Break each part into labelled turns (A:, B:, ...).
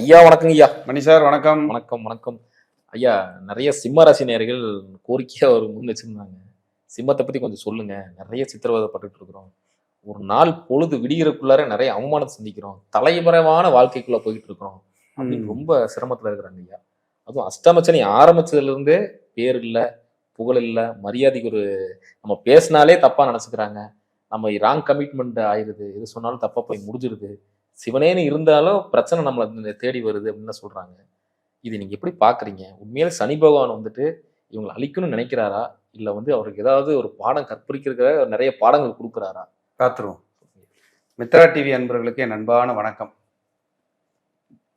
A: ஐயா வணக்கங்க ஐயா.
B: மணி சார் வணக்கம்.
A: வணக்கம் வணக்கம் ஐயா. நிறைய சிம்ம ராசி நேயர்கள் கோரிக்கையா ஒரு முன் வச்சிருந்தாங்க. சிம்மத்தை பத்தி கொஞ்சம் சொல்லுங்க, நிறைய சித்திரவதைப்பட்டுட்டு இருக்கிறோம், ஒரு நாள் பொழுது விடிகிறதுக்குள்ளார நிறைய அவமானத்தை சந்திக்கிறோம், தலைமறைவான வாழ்க்கைக்குள்ள போயிட்டு இருக்கிறோம் அப்படின்னு ரொம்ப சிரமத்துல இருக்கிறாங்க ஐயா. அதுவும் அஷ்டமச்சனி ஆரம்பிச்சதுல இருந்தே பேர் இல்ல, புகழ் இல்ல, மரியாதைக்கு ஒரு நம்ம பேசினாலே தப்பா நினைச்சுக்கிறாங்க, நம்ம ராங் கமிட்மெண்ட் ஆயிருது, எது சொன்னாலும் தப்பா போய் முடிஞ்சிருது, சிவனேன்னு இருந்தாலும் பிரச்சனை நம்மளை தேடி வருது அப்படின்னு சொல்றாங்க. இது நீங்க எப்படி பாக்குறீங்க? உண்மையிலே சனி பகவான் வந்துட்டு இவங்களை அழிக்கணும்னு நினைக்கிறாரா, இல்ல அவருக்கு ஏதாவது ஒரு பாடம் கற்பிக்கிற நிறைய பாடங்கள் கொடுக்குறாரா?
B: பார்த்துருவோம். மித்ரா டிவி அன்பர்களுக்கு என் அன்பான வணக்கம்.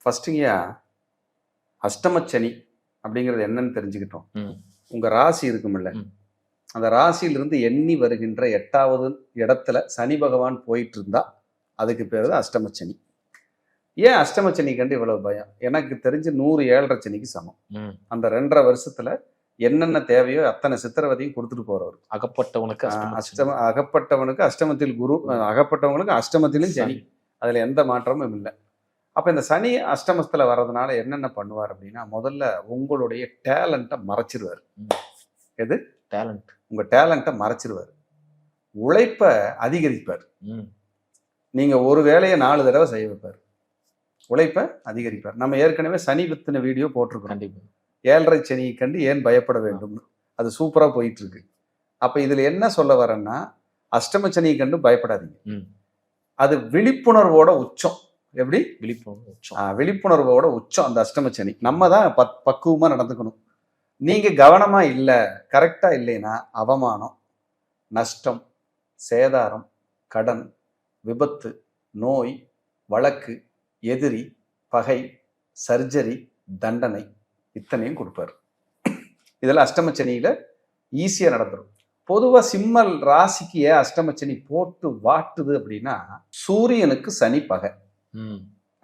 B: ஃபர்ஸ்ட்டுங்கய்யா, அஷ்டமச்சனி அப்படிங்கிறது என்னன்னு தெரிஞ்சுக்கிட்டோம். உங்க ராசி இருக்குமில்ல, அந்த ராசியிலிருந்து எண்ணி வருகின்ற 8வது இடத்துல சனி பகவான் போயிட்டு இருந்தா அதுக்கு பேர் தான் அஷ்டமச்சனி. ஏன் அஷ்டமச்சனி கண்டு இவ்வளவு பயம்? எனக்கு தெரிஞ்சு 100 7.5 சனிக்கு சமம். அந்த 2.5 வருஷத்துல என்னென்ன தேவையோ அத்தனை சித்திரவதையும் கொடுத்துட்டு போறவர்.
A: அகப்பட்டவனுக்கு
B: அகப்பட்டவனுக்கு அஷ்டமத்தில் குரு, அகப்பட்டவங்களுக்கு அஷ்டமத்திலும் சனி. அதுல எந்த மாற்றமும் இல்லை. அப்ப இந்த சனி அஷ்டமத்துல வர்றதுனால என்னென்ன பண்ணுவார் அப்படின்னா, முதல்ல உங்களுடைய டேலண்ட்டை மறைச்சிருவார். எது
A: டேலண்ட்?
B: உங்க டேலண்ட்டை மறைச்சிருவார். உழைப்ப அதிகரிப்பார். நீங்க ஒரு வேலையை 4 தடவை செய்ய வைப்பார். உழைப்ப அதிகரிப்பார். நம்ம ஏற்கனவே சனி வித்தின வீடியோ போட்டிருக்கோம்.
A: கண்டிப்பா
B: 7.5 சனியை கண்டு ஏன் பயப்பட வேண்டும்னு. அது சூப்பரா போயிட்டு இருக்கு. அப்ப இதுல என்ன சொல்ல வரேன்னா, அஷ்டம சனியை கண்டு பயப்படாதீங்க. அது விழிப்புணர்வோட உச்சம். எப்படி? விழிப்புணர்வோட உச்சம் அந்த அஷ்டம சனி. நம்ம தான் பக்குவமா நடந்துக்கணும். நீங்க கவனமா இல்லை, கரெக்டா இல்லைன்னா அவமானம், நஷ்டம், சேதாரம், கடன், விபத்து, நோய், வழக்கு, எதிரி, பகை, சர்ஜரி, தண்டனை இத்தனையும் கொடுப்பார். இதெல்லாம் அஷ்டமச்சனியில ஈஸியா நடந்துடும். பொதுவா சிம்மல் ராசிக்கு ஏன் அஷ்டமச்சனி போட்டு வாட்டுது அப்படின்னா, சூரியனுக்கு சனி பகை.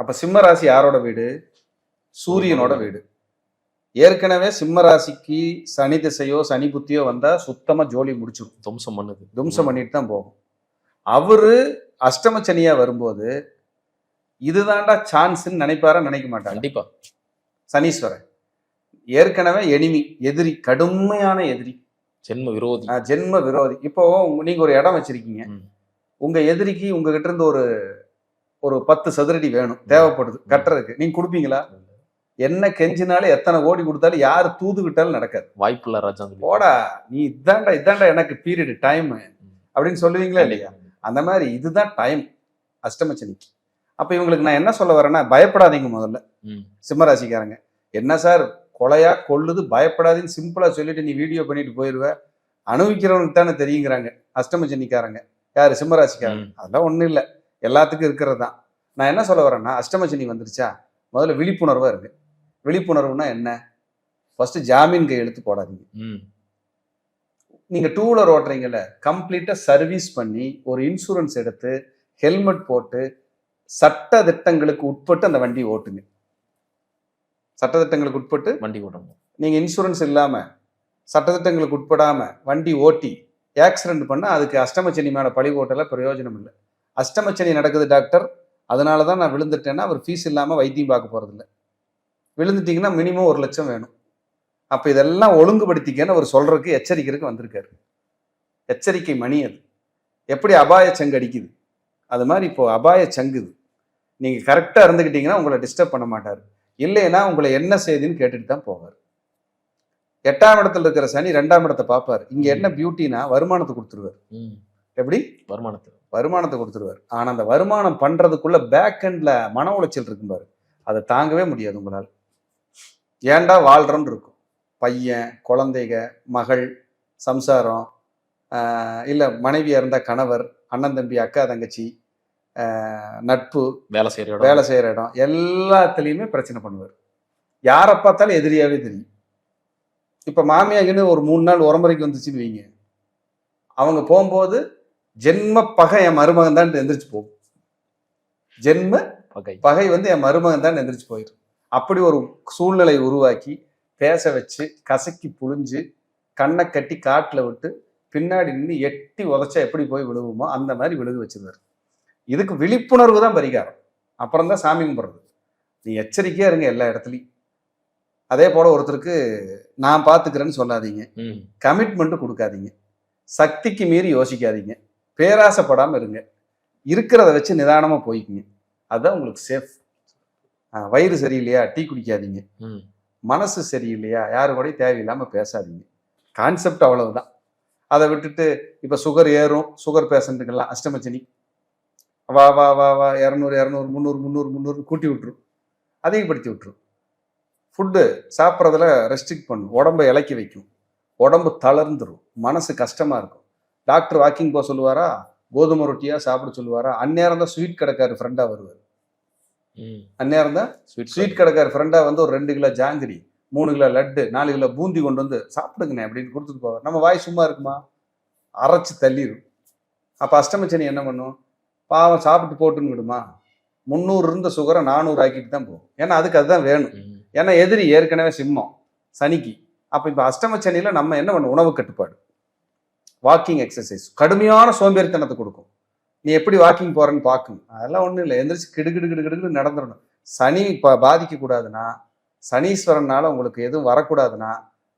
B: அப்ப சிம்ம ராசி யாரோட வீடு? சூரியனோட வீடு. ஏற்கனவே சிம்ம ராசிக்கு சனி திசையோ சனி புத்தியோ வந்தா சுத்தமா ஜோலி முடிச்சிடும். தும்சம் பண்ணிட்டு தான் போகும். அவரு அஷ்டம சனியா வரும்போது இதுதான்டா சான்ஸ்ன்னு நினைப்பாரா? நினைக்க மாட்டாங்க.
A: கண்டிப்பா.
B: சனீஸ்வரன் ஏற்கனவே எனிமி, எதிரி, கடுமையான எதிரி, ஜென்ம விரோதி. இப்போ நீங்க ஒரு இடம் வச்சிருக்கீங்க, உங்க எதிரிக்கு உங்ககிட்ட இருந்து ஒரு 10 சதுரடி வேணும், தேவைப்படுது கட்டுறதுக்கு. நீங்க கொடுப்பீங்களா? என்ன கெஞ்சினாலும் எத்தனை கோடி கொடுத்தாலும் யாரு தூதுகிட்டாலும் நடக்காது.
A: வாய்ப்புள்ள ராஜா,
B: போடா நீ இதாண்டா எனக்கு பீரியட் டைம் அப்படின்னு சொல்லுவீங்களா இல்லையா? அந்த மாதிரி இதுதான் டைம் அஷ்டமச்சனிக்கு. அப்ப இவங்களுக்கு நான் என்ன சொல்ல வரேன்னா, பயப்படாதீங்க. முதல்ல சிம்மராசிக்காரங்க, என்ன சார் கொலையா கொள்ளுது, பயப்படாதீன்னு சிம்பிளா சொல்லிட்டு நீ வீடியோ பண்ணிட்டு போயிடுவ, அனுபவிக்கிறவனுக்கு தானே தெரியுங்கிறாங்க அஷ்டமச்சனிக்காரங்க. யாரு? சிம்மராசிக்காரங்க. அதெல்லாம் ஒண்ணும் இல்லை, எல்லாத்துக்கும் இருக்கிறது தான். நான் என்ன சொல்ல வரேன்னா, அஷ்டமச்சனி வந்துருச்சா முதல்ல விழிப்புணர்வா இருக்கு. விழிப்புணர்வுனா என்ன? ஃபர்ஸ்ட் ஜாமீன் கையெழுத்து போடாதீங்க. நீங்க 2 வீலர் ஓட்டுறீங்கல்ல, கம்ப்ளீட்டா சர்வீஸ் பண்ணி ஒரு இன்சூரன்ஸ் எடுத்து ஹெல்மெட் போட்டு சட்ட திட்டங்களுக்கு உட்பட்டு அந்த வண்டி ஓட்டுங்க. சட்டத்திட்டங்களுக்கு உட்பட்டு
A: வண்டி ஓட்டணும்.
B: நீங்க இன்சூரன்ஸ் இல்லாம சட்டத்திட்டங்களுக்கு உட்படாம வண்டி ஓட்டி ஆக்சிடென்ட் பண்ணா அதுக்கு அஷ்டமச்சனி மேல பழி ஓட்டல பிரயோஜனம் இல்லை. அஷ்டமச்சனி நடக்குது டாக்டர், அதனாலதான் நான் விழுந்துட்டேன்னா அவர் ஃபீஸ் இல்லாம வைத்தியம் பார்க்க போறது இல்லை. விழுந்துட்டீங்கன்னா மினிமம் 1 லட்சம் வேணும். அப்ப இதெல்லாம் ஒழுங்குபடுத்திக்கன்னு அவர் சொல்றதுக்கு எச்சரிக்கிறதுக்கு வந்திருக்காரு. எச்சரிக்கை மணி அது. எப்படி அபாய சங்கு அடிக்குது, அது மாதிரி இப்போ அபாய சங்குது. நீங்க கரெக்டா இருந்துக்கிட்டீங்கன்னா உங்களை டிஸ்டர்ப் பண்ண மாட்டாரு. இல்லைன்னா உங்களை என்ன செய்யுதுன்னு கேட்டுட்டு தான் போவார். 8ஆம் இடத்துல இருக்கிற சனி 2ஆம் இடத்தை பார்ப்பாரு. இங்க என்ன பியூட்டினா, வருமானத்தை கொடுத்துருவார். எப்படி? வருமானத்தை கொடுத்துருவார். ஆனா அந்த வருமானம் பண்றதுக்குள்ள பேக் எண்ட்ல மன உளைச்சல் இருக்கும் பாரு, அதை தாங்கவே முடியாது உங்களால். ஏன்டா வாழ்றோம்னு இருக்கும். பையன், குழந்தைக, மகள், சம்சாரம், இல்ல மனைவியா இருந்தா கணவர், அண்ணன் தம்பி, அக்கா தங்கச்சி, நட்பு, வேலை செய்யற இடம், எல்லாத்துலயுமே பிரச்சனை பண்ணுவார். யாரை பார்த்தாலும் எதிரியாவே தெரியும். இப்ப மாமியாகின்னு ஒரு 3 நாள் உரமுறைக்கு வந்துச்சுன்னு வைங்க, அவங்க போகும்போது ஜென்ம பகை என் மருமகன் தான் எந்திரிச்சு போகும். ஜென்ம பகை வந்து என் மருமகன் தான் எந்திரிச்சு போயிடும். அப்படி ஒரு சூழ்நிலை உருவாக்கி பேச வச்சு கசக்கி புழிஞ்சு கண்ணை கட்டி காட்டுல விட்டு பின்னாடி நின்று எட்டி உதச்சா எப்படி போய் விழுவுமோ அந்த மாதிரி விழுக வச்சிருவாரு. இதுக்கு விழிப்புணர்வு தான் பரிகாரம். அப்புறம் தான் சாமி கும்பிட்றது. நீ எச்சரிக்கையா இருங்க எல்லா இடத்துலையும். அதே போல ஒருத்தருக்கு நான் பார்த்துக்கிறேன்னு சொல்லாதீங்க. கமிட்மெண்ட் கொடுக்காதீங்க. சக்திக்கு மீறி யோசிக்காதீங்க. பேராசைப்படாம இருங்க. இருக்கிறத வச்சு நிதானமா போய்க்குங்க. அதுதான் உங்களுக்கு சேஃப். வயிறு சரியில்லையா டீ குடிக்காதீங்க. மனசு சரியில்லையா யாரு கூடயும் தேவையில்லாம பேசாதீங்க. கான்செப்ட் அவ்வளவுதான். அதை விட்டுட்டு இப்ப சுகர் ஏறும், சுகர் பேஷண்ட்டுக்கெல்லாம் அஷ்டமச்சனி வா வா வா வா 200 200 300 300 300 கூட்டி விட்டுரும், அதிகப்படுத்தி விட்டுரும். ஃபுட்டு சாப்பிட்றதுல ரெஸ்ட்ரிக்ட் பண்ணும், உடம்பை இலக்கி வைக்கும், உடம்பு தளர்ந்துடும், மனசு கஷ்டமா இருக்கும். டாக்டர் வாக்கிங் போக சொல்லுவாரா, கோதுமை ரொட்டியா சாப்பிட சொல்லுவாரா? அந்நேரம் தான் ஸ்வீட் கடைக்காரு ஃப்ரெண்டா வருவார். அந்நேரம் தான் ஸ்வீட் கடைக்காரு ஃப்ரெண்டா வந்து ஒரு 2 kilo jangiri, 3 kilo laddu, 4 kilo boondi கொண்டு வந்து சாப்பிடுங்கண்ணே அப்படின்னு கொடுத்துட்டு போவார். நம்ம வாய் சும்மா இருக்குமா? அரைச்சு தள்ளிடும். அப்ப அஷ்டமச்சனி என்ன பண்ணும்? பாவம் சாப்பிட்டு போட்டுன்னு விடுமா? 300 இருந்த சுகரை 400 ஆக்கிட்டு தான் போகும். ஏன்னா அதுக்கு அதுதான் வேணும். ஏன்னா எதிரி ஏற்கனவே சிம்மம் சனிக்கு. அப்ப இப்ப அஷ்டமச்சனியில நம்ம என்ன பண்ணும்? உணவு கட்டுப்பாடு, வாக்கிங் எக்ஸசைஸ், கடுமையான சோம்பேறித்தனத்தை கொடுக்கும். நீ எப்படி வாக்கிங் போறேன்னு பார்க்கணும். அதெல்லாம் ஒண்ணும் இல்லை. எந்திரிச்சு கிடுகிடு நடந்துடணும். சனி பாதிக்க கூடாதுன்னா, சனீஸ்வரனால உங்களுக்கு எதுவும் வரக்கூடாதுன்னா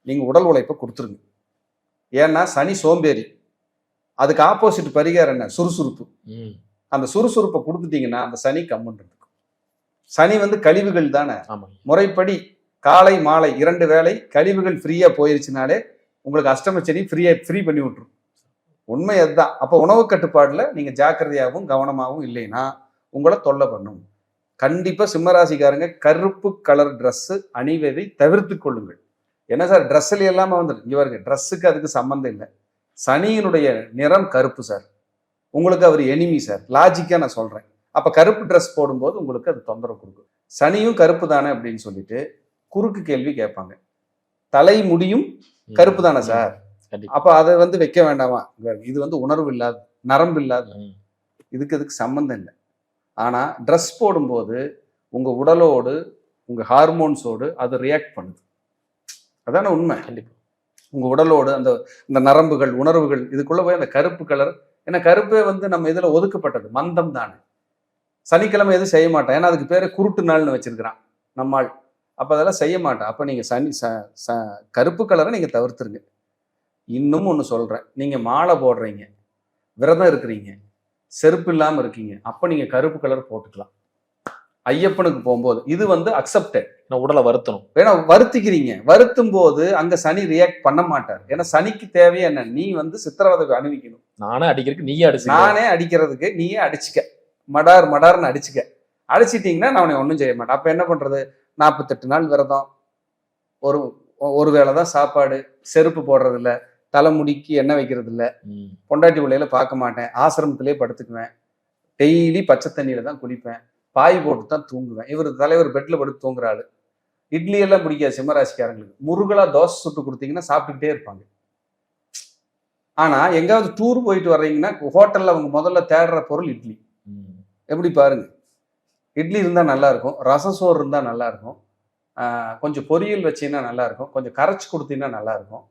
B: நீங்க உடல் உழைப்பை கொடுத்துருங்க. ஏன்னா சனி சோம்பேறி. அதுக்கு ஆப்போசிட் பரிகாரம் என்ன? சுறுசுறுப்பு. அந்த சுறுசுறுப்பை கொடுத்துட்டீங்கன்னா அந்த சனி கம்முன்னு இருக்கும். சனி வந்து கழிவுகள் தானே. முறைப்படி காலை மாலை 2 வேளை கழிவுகள் ஃப்ரீயா போயிருச்சுனாலே உங்களுக்கு அஷ்டமச்சனி ஃப்ரீ பண்ணி விட்டுரும். உண்மை அதுதான். அப்போ உணவு கட்டுப்பாடுல நீங்க ஜாக்கிரதையாகவும் கவனமாகவும் இல்லைன்னா உங்களை தொல்லை பண்ணும். கண்டிப்பா சிம்மராசிக்காரங்க கருப்பு கலர் ட்ரெஸ் அணிவதை தவிர்த்து கொள்ளுங்கள். என்ன சார் ட்ரெஸ்ல எல்லாமே வந்துடும்? இங்க பாருங்க, ட்ரெஸ்ஸுக்கு அதுக்கு சம்மந்தம் இல்லை. சனியினுடைய நிறம் கருப்பு சார், உங்களுக்கு அவர் எனிமி சார். லாஜிக்கா நான் சொல்றேன். அப்ப கருப்பு ட்ரெஸ் போடும்போது உங்களுக்கு அது தொந்தரவு கொடுக்கும். சனியும் கருப்பு தானே அப்படின்னு சொல்லிட்டு குறுக்கு கேள்வி கேட்பாங்க. தலை முடியும் கருப்பு தானே சார், அப்ப அதை வந்து வைக்க வேண்டாமா? இது வந்து உணர்வு இல்லாத, நரம்பு இல்லாத, இதுக்கு சம்பந்தம் இல்லை. ஆனா ட்ரெஸ் போடும்போது உங்க உடலோடு உங்க ஹார்மோன்ஸோடு அது ரியாக்ட் பண்ணுது. அதான உண்மை. கண்டிப்பா உங்க உடலோடு அந்த நரம்புகள் உணர்வுகள் இதுக்குள்ள போய் அந்த கருப்பு கலர். ஏன்னா கருப்பே வந்து நம்ம இதுல ஒதுக்கப்பட்டது, மந்தம் தானே. சனிக்கிழமை எதுவும் செய்ய மாட்டேன், ஏன்னா அதுக்கு பேரு குருட்டு நாள்னு வச்சிருக்கிறான் நம்மால். அப்ப அதெல்லாம் செய்ய மாட்டேன். அப்ப நீங்க கருப்பு கலரை நீங்க தவிர்த்துருங்க. இன்னும் ஒன்று சொல்றேன், நீங்க மாலை போடுறீங்க, விரதம் இருக்கிறீங்க, செருப்பு இல்லாம இருக்கீங்க, அப்ப நீங்க கருப்பு கலர் போட்டுக்கலாம். ஐயப்பனுக்கு போகும்போது இது வந்து அக்செப்டட்.
A: உடலை வருத்தணும்,
B: ஏன்னா வருத்திக்கிறீங்க. வருத்தும் போது அங்க சனி ரியாக்ட் பண்ண மாட்டார். ஏன்னா சனிக்கு தேவையே என்ன? நீ வந்து சித்திரவதை அணிவிக்கணும்.
A: நானே அடிக்கிறதுக்கு நீயே அடிச்சு,
B: நானே அடிக்கிறதுக்கு நீயே அடிச்சுக்க, மடார்னு அடிச்சுக்க. அடிச்சிட்டீங்கன்னா நான் உன்னை ஒன்றும் செய்ய மாட்டேன். அப்ப என்ன பண்றது? 48 நாள் விரதம், ஒரு வேளை தான் சாப்பாடு, செருப்பு போடுறது இல்லை, தலைமுடிக்கு எண்ணெய் வைக்கிறது இல்லை, பொண்டாட்டி பிள்ளையில பார்க்க மாட்டேன், ஆசிரமத்திலே படுத்துக்குவேன், டெய்லி பச்சை தண்ணியில தான் குளிப்பேன், பாய் போட்டு தான் தூங்குவேன். இவர் தலைவர் பெட்ல படுத்து தூங்குறாரு. இட்லி எல்லாம் பிடிக்காது சிம்மராசிக்காரங்களுக்கு. முருகலா தோசை சுட்டு கொடுத்தீங்கன்னா சாப்பிட்டுக்கிட்டே இருப்பாங்க. ஆனா எங்காவது டூர் போயிட்டு வர்றீங்கன்னா ஹோட்டல்ல அவங்க முதல்ல தேடுற பொருள் இட்லி. எப்படி பாருங்க, இட்லி இருந்தா நல்லா இருக்கும், ரசம் சோறு இருந்தா நல்லா இருக்கும், கொஞ்சம் பொரியல் வச்சீங்கன்னா நல்லா இருக்கும், கொஞ்சம் கரைச்சி கொடுத்தீங்கன்னா நல்லா இருக்கும்,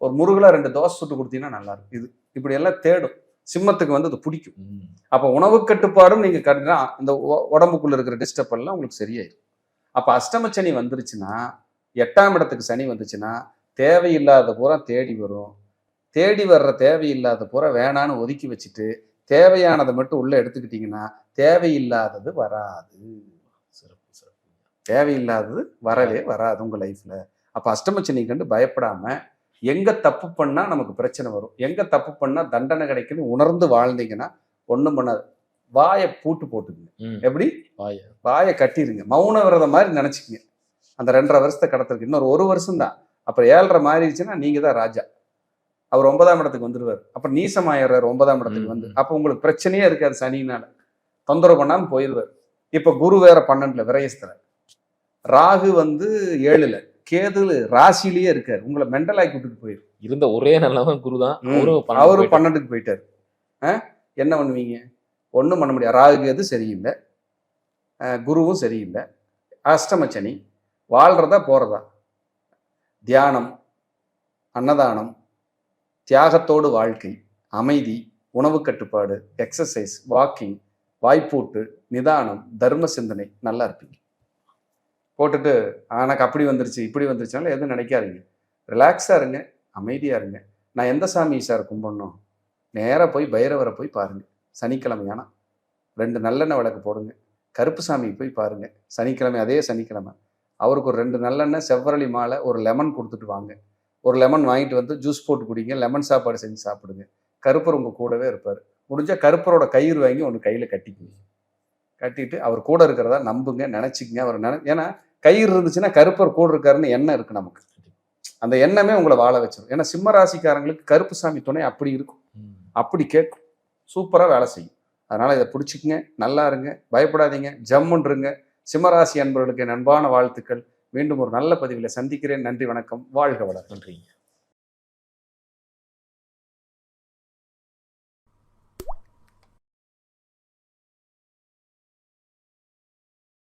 B: ஒரு முருகலா 2 தோசை சுட்டு கொடுத்தீங்கன்னா நல்லா இருக்கும். இது இப்படி எல்லாம் தேடும். சிம்மத்துக்கு வந்து அது பிடிக்கும். அப்ப உணவு கட்டுப்பாடும் நீங்க கட்டினா இந்த உடம்புக்குள்ள இருக்கிற டிஸ்டர்ப் எல்லாம் உங்களுக்கு சரியாயிடும். அப்ப அஷ்டமச்சனி வந்துருச்சுன்னா, 8ஆம் இடத்துக்கு சனி வந்துச்சுன்னா தேவையில்லாத பூரா தேடி வரும். தேடி வர்ற தேவையில்லாத பூரா வேணான்னு ஒதுக்கி வச்சுட்டு தேவையானதை மட்டும் உள்ள எடுத்துக்கிட்டீங்கன்னா தேவையில்லாதது வராது. தேவையில்லாதது வரவே வராது உங்க லைஃப்ல. அப்ப அஷ்டமச்சனி கண்டு பயப்படாம, எங்க தப்பு பண்ணா நமக்கு பிரச்சனை வரும், எங்க தப்பு பண்ணா தண்டனை கிடைக்குன்னு உணர்ந்து வாழ்ந்தீங்கன்னா ஒண்ணும் பண்ணாது. வாயை பூட்டு போட்டுக்குங்க. எப்படி? வாயை கட்டிருங்க. மௌன விரதம் மாதிரி நினைச்சுக்கங்க. அந்த 2.5 வருஷத்தை கடத்திருக்கு. இன்னொரு 1 வருஷம் தான். அப்புறம் 7.5 மாறிடுச்சுன்னா நீங்க தான் ராஜா. அவர் 9ஆம் இடத்துக்கு வந்துருவார். அப்புறம் நீசமாயிடுறாரு 9ஆம் இடத்துக்கு வந்து. அப்ப உங்களுக்கு பிரச்சனையே இருக்காது. சனினால தொந்தரவு பண்ணாம போயிடுவார். இப்ப குரு வேற 12ல விரயஸ்தர, ராகு வந்து 7ல, கேது ராசிலேயே இருக்காரு. உங்களை மெண்டல் ஆக்கி விட்டுட்டு போயிரு.
A: இருந்த ஒரே நல்லவன் குரு தான்.
B: அவரு 12க்கு போயிட்டாரு. என்ன பண்ணுவீங்க? ஒன்றும் பண்ண முடியாது. ராகு கேது சரியில்லை, குருவும் சரியில்லை, அஷ்டமச்சனி. வாழ்றதா போறதா? தியானம், அன்னதானம், தியாகத்தோடு வாழ்க்கை, அமைதி, உணவு கட்டுப்பாடு, எக்ஸசைஸ், வாக்கிங், வாய்ப்பூட்டு, நிதானம், தர்ம சிந்தனை, நல்லா இருப்பீங்க. போட்டுட்டு எனக்கு அப்படி வந்துருச்சு இப்படி வந்துருச்சுனால எதுவும் நினைக்காதீங்க. ரிலாக்ஸாக இருங்க, அமைதியாக இருங்க. நான் எந்த சாமி சார் கும்பிடணும்? நேராக போய் பைரவரை போய் பாருங்க. சனிக்கிழமையானா 2 நல்லெண்ணெய் விளக்கு போடுங்க. கருப்பு சாமி போய் பாருங்க. சனிக்கிழமை அதே சனிக்கிழமை அவருக்கு ஒரு 2 நல்லெண்ணெய், செவ்வரளி மாலை, ஒரு லெமன் கொடுத்துட்டு வாங்க. ஒரு லெமன் வாங்கிட்டு வந்து ஜூஸ் போட்டு குடிங்க. லெமன் சாப்பாடு செஞ்சு சாப்பிடுங்க. கருப்பர் உங்கள் கூடவே இருப்பார். முடிஞ்சால் கருப்பரோட கயிறு வாங்கி ஒன்று கையில் கட்டிக்குங்க. கட்டிட்டு அவர் கூட இருக்கிறதா நம்புங்க, நினச்சிக்கங்க. அவர் ஏன்னா கயிறு இருந்துச்சுன்னா கருப்பர் கூட இருக்காருன்னு எண்ணம் இருக்குது நமக்கு. அந்த எண்ணமே உங்களை வாழ வச்சிடும். ஏன்னா சிம்ம ராசிக்காரங்களுக்கு கருப்பு சாமி துணை அப்படி இருக்கும், அப்படி கேட்கும், சூப்பராக வேலை செய்யும். அதனால் இதை பிடிச்சிக்கங்க, நல்லா இருங்க, பயப்படாதீங்க, ஜம்முன்னு இருங்க. சிம்மராசி அன்பர்களுக்கு என் அன்பான வாழ்த்துக்கள். மீண்டும் ஒரு நல்ல பதிவில் சந்திக்கிறேன். நன்றி, வணக்கம், வாழ்க வளம்.
A: நன்றி.